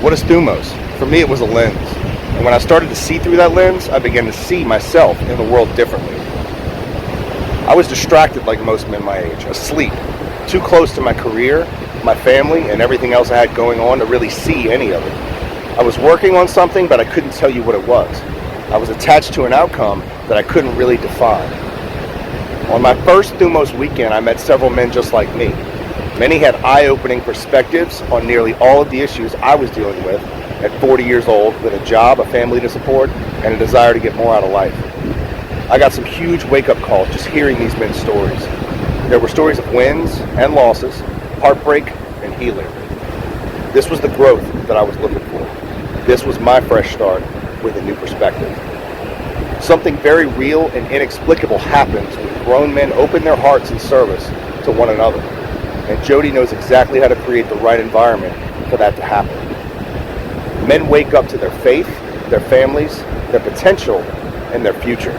What is Thumos? For me, it was a lens. And when I started to see through that lens, I began to see myself in the world differently. I was distracted like most men my age, asleep, too close to my career, my family, and everything else I had going on to really see any of it. I was working on something, but I couldn't tell you what it was. I was attached to an outcome that I couldn't really define. On my first Thumos weekend, I met several men just like me. Many had eye-opening perspectives on nearly all of the issues I was dealing with at 40 years old, with a job, a family to support, and a desire to get more out of life. I got some huge wake-up calls just hearing these men's stories. There were stories of wins and losses, heartbreak and healing. This was the growth that I was looking for. This was my fresh start with a new perspective. Something very real and inexplicable happens when grown men open their hearts in service to one another. And Jody knows exactly how to create the right environment for that to happen. Men wake up to their faith, their families, their potential, and their future.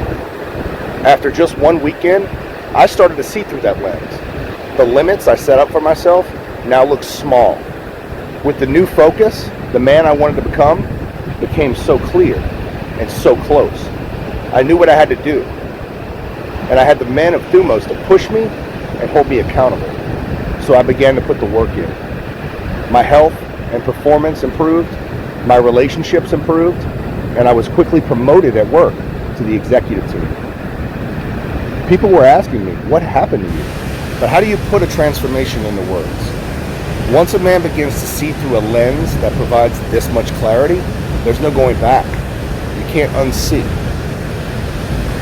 After just one weekend, I started to see through that lens. The limits I set up for myself now look small. With the new focus, the man I wanted to become became so clear and so close. I knew what I had to do, and I had the men of Thumos to push me and hold me accountable. So I began to put the work in. My health and performance improved, my relationships improved, and I was quickly promoted at work to the executive team. People were asking me, what happened to you? But how do you put a transformation into words? Once a man begins to see through a lens that provides this much clarity, there's no going back. You can't unsee.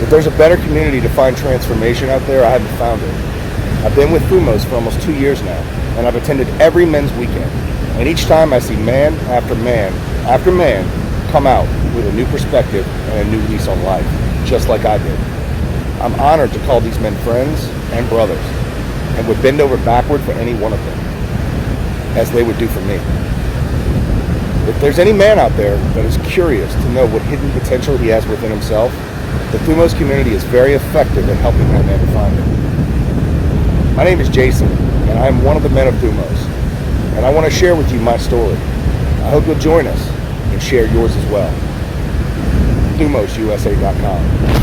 If there's a better community to find transformation out there, I haven't found it. I've been with Thumos for almost 2 years now, and I've attended every men's weekend. And each time I see man after man after man come out with a new perspective and a new lease on life, just like I did. I'm honored to call these men friends and brothers, and would bend over backward for any one of them, as they would do for me. If there's any man out there that is curious to know what hidden potential he has within himself, the Thumos community is very effective at helping that man to find it. My name is Jason, and I am one of the men of Thumos, and I want to share with you my story. I hope you'll join us and share yours as well. ThumosUSA.com.